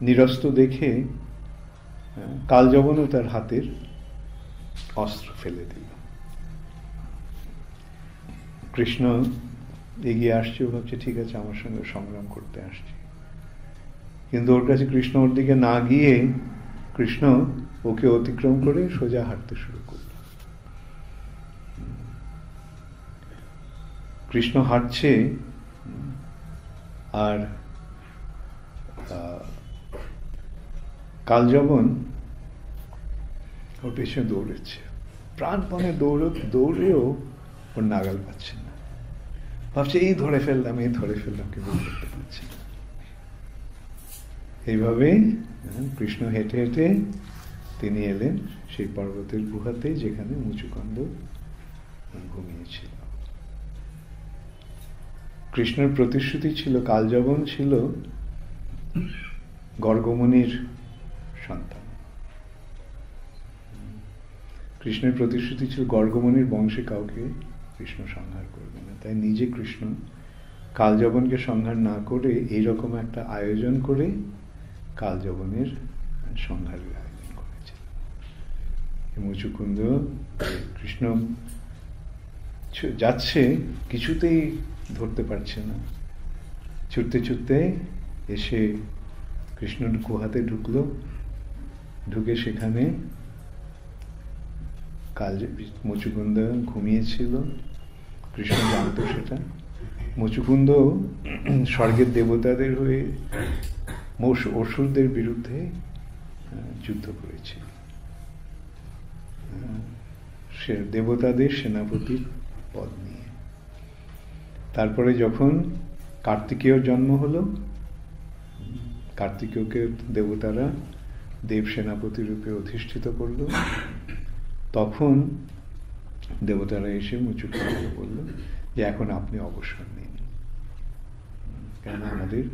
নিরস্ত্র দেখে কালযবনও তার হাতের অস্ত্র ফেলে দিল। কৃষ্ণ এগিয়ে আসছে, ও ভাবছে ঠিক আছে আমার সঙ্গে সংগ্রাম করতে আসছে, কিন্তু ওর কাছে কৃষ্ণ ওর দিকে না গিয়ে কৃষ্ণ ওকে অতিক্রম করে সোজা হাঁটতে শুরু করল। কৃষ্ণ হাঁটছে আর কালযবন ওর পেছনে দৌড়েছে, প্রাণপণে দৌড়েও ওর নাগাল পাচ্ছে না, ভাবছে এই ধরে ফেললাম কিন্তু ধরতে পারছি না। এইভাবে কৃষ্ণ হেঁটে হেঁটে তিনি এলেন সেই পর্বতের গুহাতে যেখানে মুচুকুন্দ ঘুমিয়েছিল। কৃষ্ণের প্রতিশ্রুতি ছিল, কালযবন ছিল গর্গমুনির সন্তান। কৃষ্ণের প্রতিশ্রুতি ছিল গর্গমুনির বংশে কাউকে কৃষ্ণ সংহার করবে না, তাই নিজে কৃষ্ণ কালযবনকে সংহার না করে এইরকম একটা আয়োজন করে কালযবনের সংহারের আয়োজন করেছিল। মুচুকুন্দ কৃষ্ণ যাচ্ছে, কিছুতেই ধরতে পারছে না, ছুটতে ছুটতে এসে কৃষ্ণর গুহাতে ঢুকলো, ঢুকে সেখানে মুচুকুন্দ ঘুমিয়েছিল। কৃষ্ণ জানত সেটা। মুচুকুন্দ স্বর্গের দেবতাদের হয়ে অসুরদের বিরুদ্ধে যুদ্ধ করেছিল, সে দেবতাদের সেনাপতির পদ নিয়ে। তারপরে যখন কার্তিকেয়র জন্ম হলো, কার্তিকেয়কে দেবতারা দেব সেনাপতি রূপে অধিষ্ঠিত করল, তখন দেবতারা এসে মুচুকুন্দকে বলল যে এখন আপনি অবসর নিন, কেন আমাদের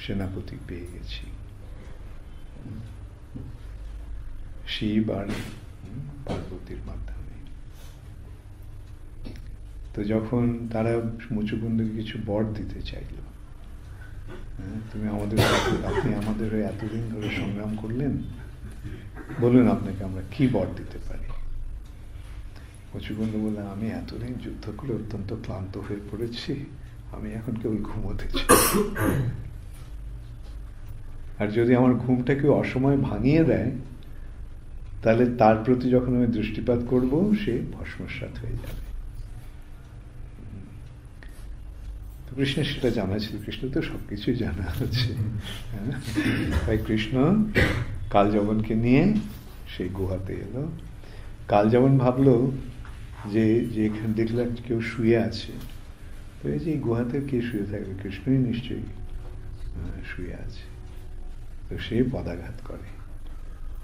সেনাপতি পেয়ে গেছি। শিব আর পার্বতীর মাধ্যমে। তো যখন তারা মুচুকুন্দকে কিছু বর দিতে চাইল, তুমি আপনি আমাদের হয়ে এতদিন ধরে সংগ্রাম করলেন, বলুন আপনাকে আমরা কি বর দিতে পারি। মুচুকুন্দ বললেন, আমি এতদিন যুদ্ধ করে অত্যন্ত ক্লান্ত হয়ে পড়েছি, আমি এখন কেবল ঘুমোতে চাই, আর যদি আমার ঘুমটা কেউ অসময়ে ভাঙিয়ে দেয় তাহলে তার প্রতি যখন আমি দৃষ্টিপাত করব সে ভস্মসাৎ হয়ে যাবে। কৃষ্ণের সেটা জানা ছিল, কৃষ্ণ তো সবকিছুই জানা আছে। তাই কৃষ্ণ কালযবনকে নিয়ে সেই গুহাতে এলো। কালযবন ভাবলো যে এখানে দেখলাম কেউ শুয়ে আছে, তো এই যে গুহাতে কে শুয়ে থাকবে, কৃষ্ণই নিশ্চয়ই শুয়ে আছে। তো সে পদাঘাত করে,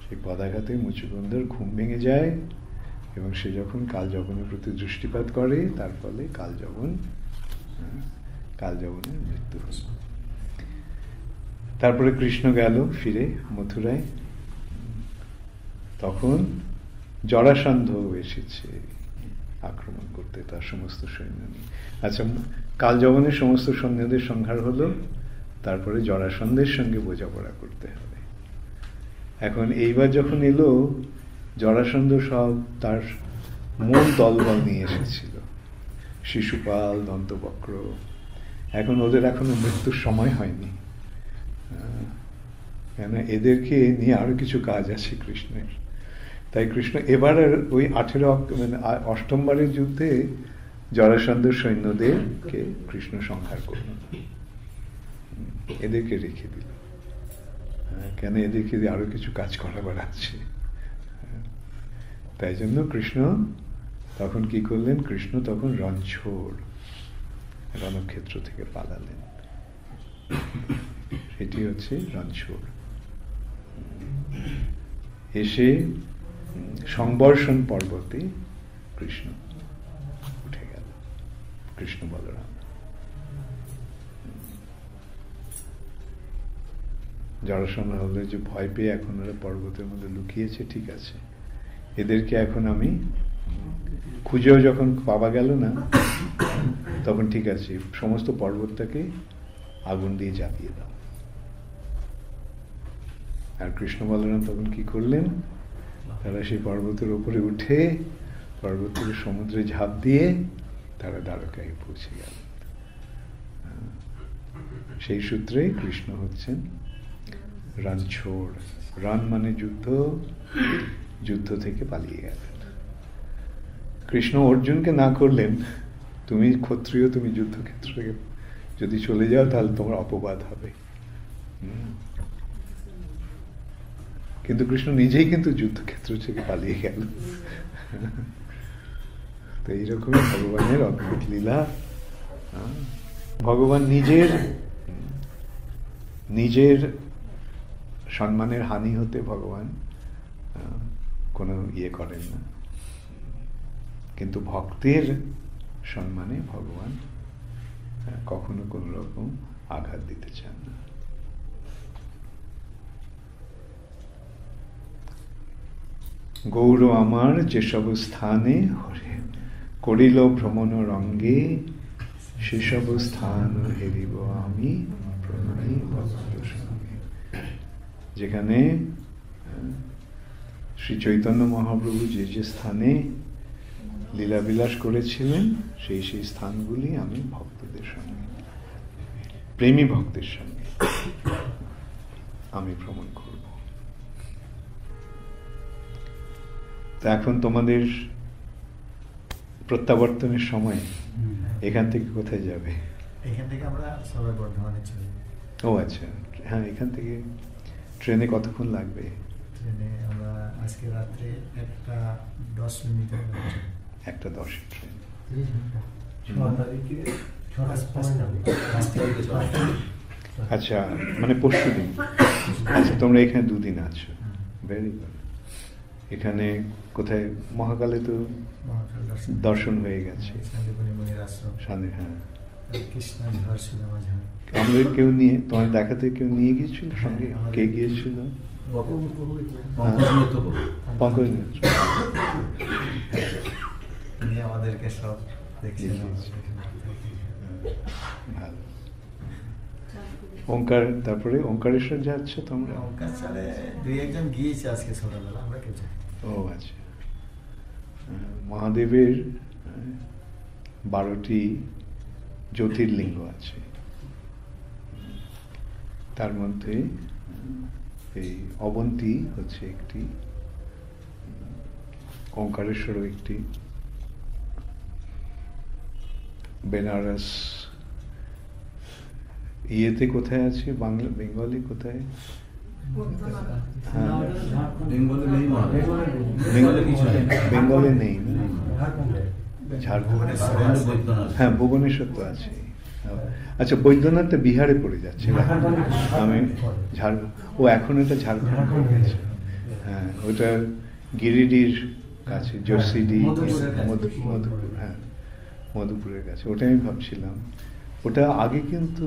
সেই পদাঘাতে মুচুকুন্দর ঘুম ভেঙে যায় এবং সে যখন কালযবনের প্রতি দৃষ্টিপাত করে তার ফলে কালযবনের মৃত্যু হল। তারপরে কৃষ্ণ গেল ফিরে মথুরায়, তখন জরাসন্ধ এসেছে আক্রমণ করতে তার সমস্ত সৈন্য নিয়ে। আচ্ছা, কালযবনের সমস্ত সৈন্যদের সংহার হলো, তারপরে জরাসন্ধের সঙ্গে বোঝাপড়া করতে হবে। এখন এইবার যখন এলো, জরাসন্ধ সব তার মূল দলবল নিয়ে এসেছিল, শিশুপাল, দন্তবক্র। এখন ওদের এখনো মৃত্যুর সময় হয়নি, কেন এদেরকে নিয়ে আরো কিছু কাজ আছে কৃষ্ণের। তাই কৃষ্ণ এবার ওই 18 যুদ্ধে জরাসন্ধের সৈন্যদেরকে কৃষ্ণ সংহার করল, এদেরকে রেখে দিল, কেন এদেরকে আরো কিছু কাজ করাবার আছে। তাই জন্য কৃষ্ণ তখন কি করলেন, কৃষ্ণ তখন রণক্ষেত্র থেকে পালালেন। সেটি হচ্ছে রণছোড়। এসে সংবর্ষণ পর্বতে কৃষ্ণ উঠে গেল, কৃষ্ণ বলরাম। জরাসন্ধ হলো যে ভয় পেয়ে এখন ওরা পর্বতের মধ্যে লুকিয়েছে, ঠিক আছে, এদেরকে এখন আমি খুঁজেও যখন পাওয়া গেল না, তখন ঠিক আছে সমস্ত পর্বতটাকে আগুন দিয়ে জ্বালিয়ে দাও। আর কৃষ্ণ বলরাম তখন কি করলেন, তারা সেই পর্বতের উপরে উঠে পর্বত থেকে সমুদ্রে ঝাঁপ দিয়ে তারা দ্বারকায় পৌঁছে গেল। সেই সূত্রে কৃষ্ণ হচ্ছেন রণছোড়। রণ মানে যুদ্ধ, যুদ্ধ থেকে পালিয়ে গেলেন। কৃষ্ণ অর্জুনকে না করলেন, তুমি ক্ষত্রিয়, তুমি যুদ্ধক্ষেত্রে যদি চলে যাও তাহলে তোমার অপবাদ হবে। কিন্তু কৃষ্ণ নিজেই কিন্তু যুদ্ধক্ষেত্র থেকে পালিয়ে গেল। তো এইরকমই ভগবানের অদ্ভুত লীলা। ভগবান নিজের সম্মানের হানি হতে ভগবান কোনো ইয়ে করেন না, কিন্তু ভক্তের সম্মানে ভগবান কখনো কোন রকম আঘাত দিতে চান না। গৌর আমার যেসব স্থানে করিল ভ্রমণ রঙ্গে, সেসব স্থান হেরিব আমি প্রণয়ী ভক্ত সঙ্গে। যেখানে শ্রী চৈতন্য মহাপ্রভু যে যে স্থানে লীলাবিলাস করেছিলেন, সেই সেই স্থানগুলি আমি ভক্তদের সঙ্গে, প্রেমী ভক্তের সঙ্গে আমি ভ্রমণ করব। তো এখন তোমাদের প্রত্যাবর্তনের সময়। এখান থেকে কোথায় যাবে? এখান থেকে আমরা সবাই বর্ধমানে চলে যাব। ও আচ্ছা, হ্যাঁ, এখান থেকে ট্রেনে কতক্ষণ লাগবে? ট্রেনে আমরা আজকে রাত্রে 1:10 মিনিটে 1:10 ট্রেন। আচ্ছা, মানে পরশু দিন। আচ্ছা, তোমরা এখানে 2 দিন আছো, ভেরি গুড। এখানে কোথায়? মহাকালে তো দর্শন হয়ে গেছে। হ্যাঁ, আমাদের কেউ নিয়ে, তোমার দেখাতে কেউ নিয়ে গিয়েছিল সঙ্গে? কে গিয়েছিল? পঙ্কজ মিত্র আমাদেরকে সব দেখছিল। ভালো। ওঙ্কার, তারপরে ওঙ্কারেশ্বর যাচ্ছে তোমরা? ওঙ্কার ছাড়ে 2-1 গিয়েছে আজকে সকালবেলা, আমরা কেউ যাই। ও আচ্ছা। মহাদেবের 12টি জ্যোতির্লিঙ্গ আছে, তার মধ্যে এই অবন্তী হচ্ছে একটি, ওঙ্কারেশ্বরও একটি, বেনারস ইয়েতে কোথায় আছে? বাংলা, বেঙ্গলি কোথায়? হ্যাঁ, বেঙ্গলে নেই না, ঝাড়খণ্ড। হ্যাঁ, ভুবনেশ্বর তো আছে। আচ্ছা, বৈদ্যনাথ তো বিহারে পড়ে যাচ্ছে। আমি ও এখন এটা ঝাড়খণ্ড হয়ে গেছে। হ্যাঁ, ওটা গিরিডির কাছে, জসিডি, মধুপুর। হ্যাঁ, মধুপুরের কাছে। ওটা আমি ভাবছিলাম, ওটা আগে কিন্তু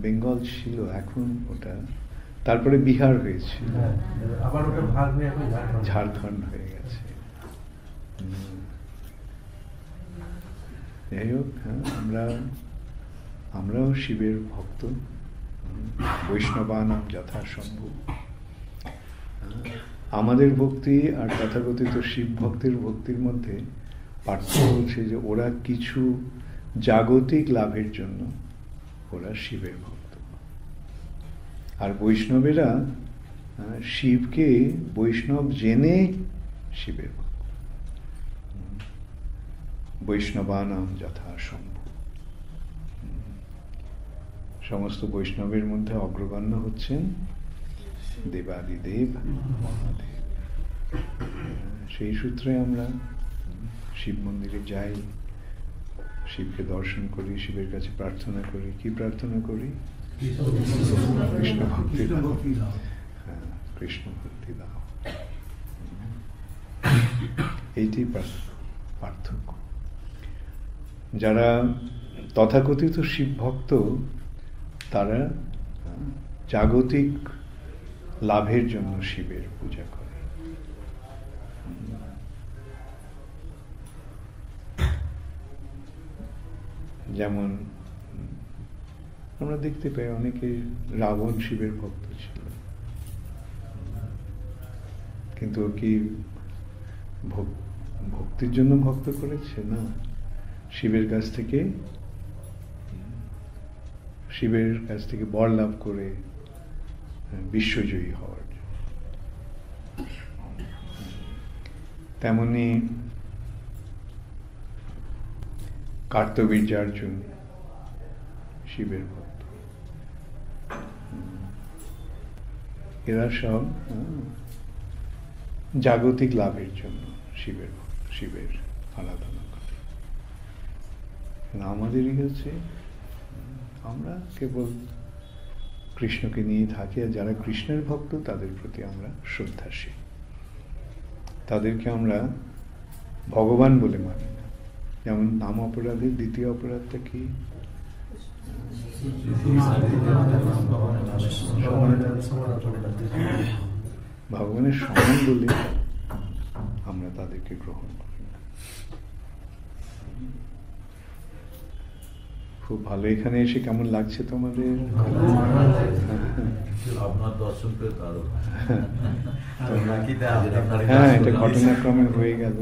বেঙ্গল ছিল, এখন ওটা তারপরে বিহার হয়েছিল, আবার ওটা ভাগ হয়ে এখন ঝাড়খণ্ড হয়ে গেছে। যাই হোক, হ্যাঁ, আমরাও শিবের ভক্ত, বৈষ্ণবানাম যথাসম্ভব। আমাদের ভক্তি আর তথাকথিত শিব ভক্তের ভক্তির মধ্যে পার্থক্য হচ্ছে যে ওরা কিছু জাগতিক লাভের জন্য ওরা শিবের ভক্ত, আর বৈষ্ণবেরা শিবকে বৈষ্ণব জেনে শিবের ভক্ত। বৈষ্ণবানাম যথাসম্ভব। সমস্ত বৈষ্ণবের মধ্যে অগ্রগণ্য হচ্ছেন দেবাদিদেব মহাদেব। সেই সূত্রে আমরা শিব মন্দিরে যাই, শিবকে দর্শন করি, শিবের কাছে প্রার্থনা করি। কি প্রার্থনা করি? কৃষ্ণ ভক্তি দাও। হ্যাঁ, কৃষ্ণ ভক্তি দাও। এইটি পার্থক্য। যারা তথাকথিত শিব ভক্ত, তারা জাগতিক লাভের জন্য শিবের পূজা করে। যেমন আমরা দেখতে পাই অনেকে রাবণ শিবের ভক্ত ছিল, কিন্তু ও কি ভক্তির জন্য ভক্ত করেছে? না, শিবের কাছ থেকে বর লাভ করে বিশ্বজয়ী হওয়ার। তেমনি কার্তবীর্যার্জুন শিবের ভক্ত। এরা সব জাগতিক লাভের জন্য শিবের আরাধনা করে। আমাদেরই হচ্ছে আমরা কেবল কৃষ্ণকে নিয়ে থাকি, আর যারা কৃষ্ণের ভক্ত তাদের প্রতি আমরা শ্রদ্ধাশীল, তাদেরকে আমরা ভগবান বলে মানি না। যেমন নাম অপরাধের দ্বিতীয় অপরাধটা কি? ভগবানের সমান বলে আমরা তাদেরকে গ্রহণ করি না। খুব ভালো। এখানে এসে কেমন লাগছে তোমাদের? আপনার দর্শন পেয়ে তারও হ্যাঁ, এটা ঘটনাক্রমে হয়ে গেল।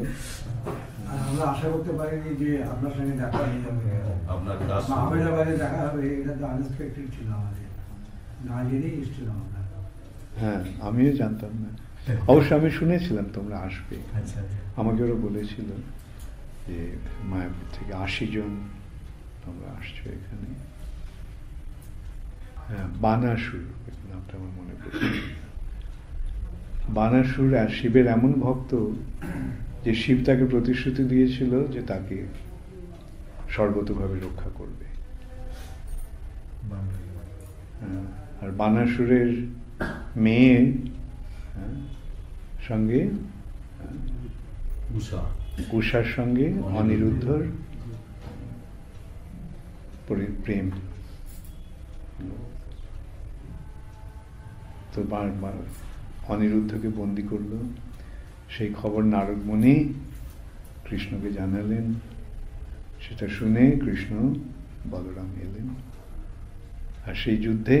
আমরা আশা করতে পারিনি যে আপনার সঙ্গে দেখা হয়ে যাবে, আপনার আহমেদাবাদে দেখা হবে। এটা তো আনএক্সপেক্টেড ছিল আমাদের, না জেনেই এসেছিলাম আমরা। হ্যাঁ, আমিও জানতাম না। অবশ্য আমি শুনেছিলাম তোমরা আসবে। আচ্ছা, আমাকে ওরা বলেছিল যে মায়াপুর থেকে 80 জন তোমরা আসছো এখানে। হ্যাঁ, বানাসুর নামটা আমার মনে পড়ছে। বানাসুর আর শিবের এমন ভক্ত যে শিব তাকে প্রতিশ্রুতি দিয়েছিল যে তাকে সর্বতভাবে রক্ষা করবে। আর বানাসুরের মেয়ে সঙ্গে উষার সঙ্গে অনিরুদ্ধর প্রেম। তো বারবার অনিরুদ্ধকে বন্দি করলো। সেই খবর নারদ মুনি কৃষ্ণকে জানালেন। সেটা শুনে কৃষ্ণ বলরাম এলেন। আর সেই যুদ্ধে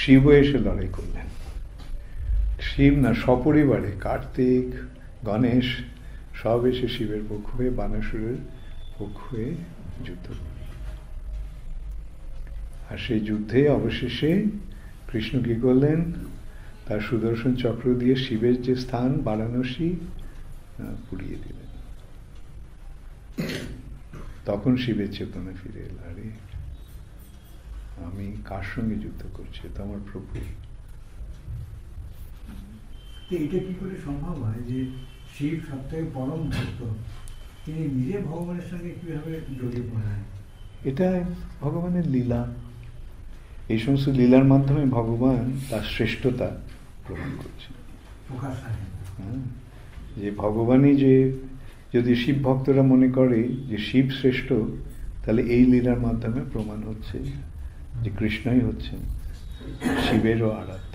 শিব এসে লড়াই করলেন। শিব না, সপরিবারে কার্তিক, গণেশ সব এসে শিবের পক্ষ হয়ে, বানাসুরের পক্ষ হয়ে যুদ্ধ করল। আর সেই যুদ্ধে অবশেষে কৃষ্ণ কি করলেন? তার সুদর্শন চক্র দিয়ে শিবের যে স্থান বারাণসী পুড়িয়ে দিলেন। তখন শিবের চেতনা ফিরে এল। আরে আমি কার সঙ্গে যুদ্ধ করছি? তো আমার প্রভু। এটা কি করে সম্ভব হয় যে শিব সব থেকে পরম ভক্ত, তিনি নিজে ভগবানের সঙ্গে কিভাবে জড়িয়ে পড়েন? এটা ভগবানের লীলা। এই সমস্ত লীলার মাধ্যমে ভগবান তার শ্রেষ্ঠতা প্রমাণ করছে। যে ভগবানই যে, যদি শিব ভক্তরা মনে করে যে শিব শ্রেষ্ঠ, তাহলে এই লীলার মাধ্যমে প্রমাণ হচ্ছে যে কৃষ্ণই হচ্ছেন শিবেরও আরাধ্য,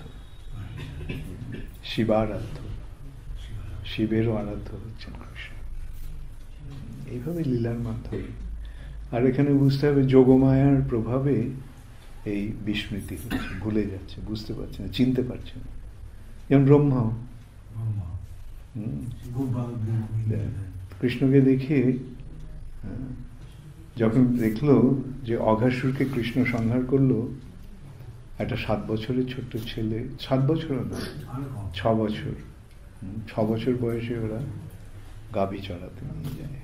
শিবারাধ্য, শিবেরও আরাধ্য হচ্ছেন কৃষ্ণ। এইভাবে লীলার মাধ্যমে। আর এখানে বুঝতে হবে যোগমায়ার প্রভাবে এই বিস্মৃতি হচ্ছে, ভুলে যাচ্ছে, বুঝতে পারছে না, চিনতে পারছে না। যেমন ব্রহ্মা কৃষ্ণকে দেখে যখন দেখলো যে অঘাসুরকে কৃষ্ণ সংহার করলো, একটা 7 বছরের ছোট্ট ছেলে, 7 বছরও না, 6 বছর, 6 বছর বয়সে ওরা গাভী চড়াতে নিয়ে যায়।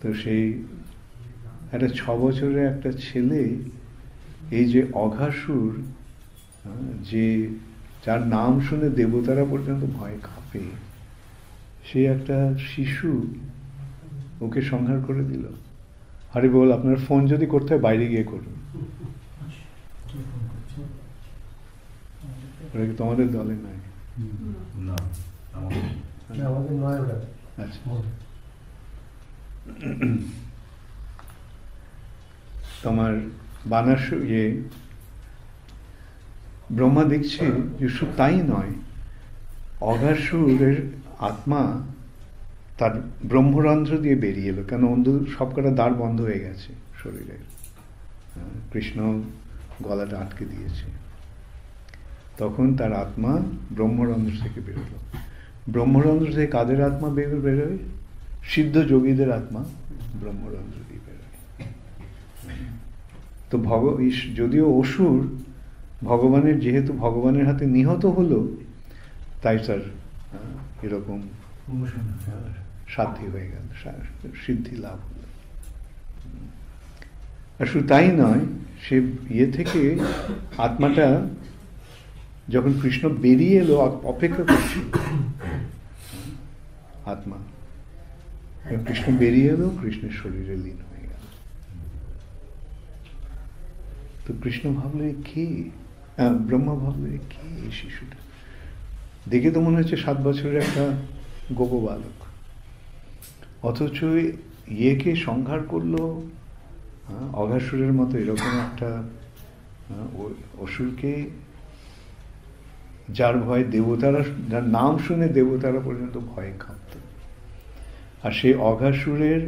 তো সেই একটা 6 বছরের একটা ছেলে, এই যে অঘাসুর, যে যার নাম শুনে দেবতারা পর্যন্ত ভয় কাঁপে, সে একটা শিশু, ওকে সংহার করে দিল। হরি বল, আপনার ফোন যদি করতে হয় বাইরে গিয়ে করুন। ওরা কি তোমাদের দলে নাই? আচ্ছা, তোমার বানাসুর ব্রহ্মা দেখছে যে শুধু তাই নয়, অঘাসুরের আত্মা তার ব্রহ্মরন্ধ্র দিয়ে বেরিয়ে এলো। কেন? সবকটা দ্বার বন্ধ হয়ে গেছে শরীরের, কৃষ্ণ গলাটা আটকে দিয়েছে। তখন তার আত্মা ব্রহ্মরন্ধ্র থেকে বেরোলো। ব্রহ্মরন্ধ্র থেকে কাদের আত্মা বেরোয়? সিদ্ধ যোগীদের আত্মা ব্রহ্মরন্ধ্র দিয়ে বেরোয়। তো যদিও অসুর ভগবানের, যেহেতু ভগবানের হাতে নিহত হলো, তাই তার এরকম সাধ্যি হয়ে গেল, সিদ্ধি লাভ হলো। আর শুধু তাই নয়, সে থেকে আত্মাটা যখন কৃষ্ণ বেরিয়ে এলো অপেক্ষা করছিল, আত্মা কৃষ্ণ বেরিয়ে এলো, কৃষ্ণের শরীরে লীন হয়ে গেল। তো কৃষ্ণ ভাবলে কে, ব্রহ্মা ভাবলে কে এই শিশুটা? দেখে তো মনে হচ্ছে 7 বছরের একটা গোপ বালক, অথচ ইয়েকে সংহার করলো, অঘাসুরের মতো এরকম একটা অসুরকে, যার ভয় দেবতারা, যার নাম শুনে দেবতারা পর্যন্ত ভয়ে কাঁপত। আর সেই অঘাসুরের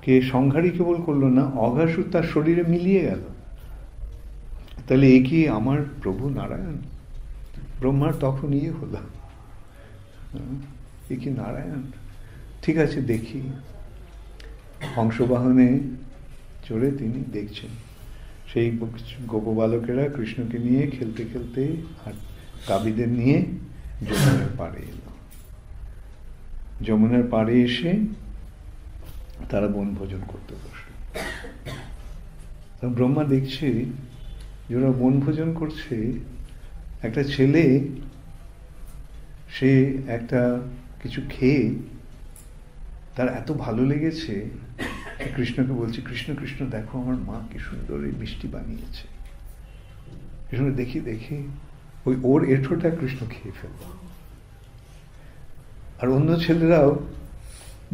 কে সংহারই কেবল করলো না, অঘাসুর তার শরীরে মিলিয়ে গেল। তাহলে এ কি আমার প্রভু নারায়ণ? ব্রহ্মার তখন হলো, এ কি নারায়ণ? ঠিক আছে, দেখি। হংসবাহনে চড়ে তিনি দেখছেন, সেই গোপবালকেরা কৃষ্ণকে নিয়ে খেলতে খেলতে আর কাবিদের নিয়ে যমুনার পাড়ে এলো। যমুনার পাড়ে এসে তারা বনভোজন করতে বসল। ব্রহ্মা দেখছে যে ওরা বনভোজন করছে, একটা ছেলে সে একটা কিছু খেয়ে তার এত ভালো লেগেছে, কৃষ্ণকে বলছে, কৃষ্ণ কৃষ্ণ দেখো আমার মা কি সুন্দর এই মিষ্টি বানিয়েছে। কৃষ্ণ দেখি দেখি, ওর এঁঠোটা কৃষ্ণ খেয়ে ফেলল। আর অন্য ছেলেরাও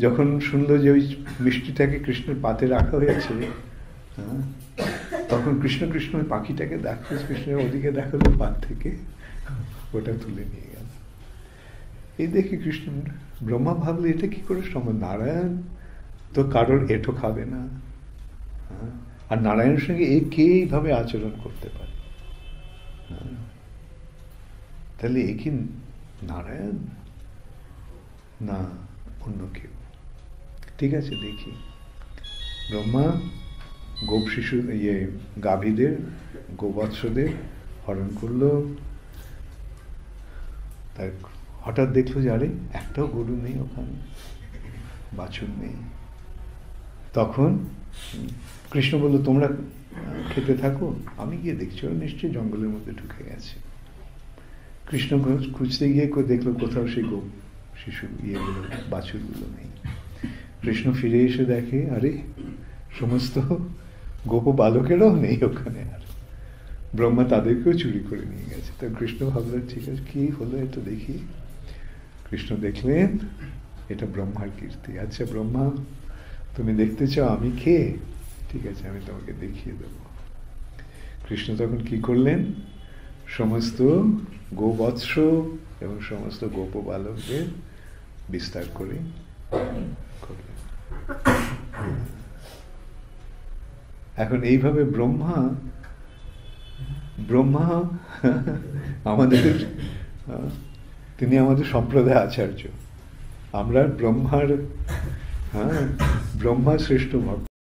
যখন শুনলো যে ওই মিষ্টিটাকে কৃষ্ণের পাতে রাখা হয়েছে, তখন কৃষ্ণ কৃষ্ণ ওই পাখিটাকে দেখো, কৃষ্ণের ওদিকে দেখালো, পাত থেকে ওটা তুলে নিয়ে গেল। এই দেখে কৃষ্ণ, ব্রহ্মা ভাবলে এটা কি করে সম্ভব? নারায়ণ তো কারোর এঁঠো খাবে না, আর নারায়ণের সঙ্গে কে এইভাবে আচরণ করতে পারে? তাহলে এ কি নারায়ণ না অন্য কেউ? ঠিক আছে, দেখি। ব্রহ্মা গোপ শিশু গাভীদের, গোবৎসদের হরণ করলো। তার হঠাৎ দেখলো যে আরে একটাও গরু নেই ওখানে, বাছুর নেই। তখন কৃষ্ণ বলল, তোমরা খেতে থাকো, আমি গিয়ে দেখছি ওরা নিশ্চয়ই জঙ্গলের মধ্যে ঢুকে গেছে। কৃষ্ণ খুঁজতে গিয়ে দেখলো কোথাও সেই গোপ শিশু বাছুরগুলো নেই। কৃষ্ণ ফিরে এসে দেখে আরে সমস্ত গোপ বালকেরাও নেই ওখানে, আর ব্রহ্মা তাদেরকেও চুরি করে নিয়ে গেছে। তো কৃষ্ণ ভাবলেন ঠিক আছে, কি হলো এটা দেখি। কৃষ্ণ দেখলেন এটা ব্রহ্মার কীর্তি। আচ্ছা ব্রহ্মা, তুমি দেখতে চাও আমি কে? ঠিক আছে, আমি তোমাকে দেখিয়ে দেব। কৃষ্ণ তখন কি করলেন? সমস্ত গোবৎস এবং সমস্ত গোপ বালকদের বিস্তার করে করলেন। এখন এইভাবে ব্রহ্মা আমাদের, তিনি আমাদের সম্প্রদায় আচার্য। আমরা ব্রহ্মা শ্রেষ্ঠ ভক্ত।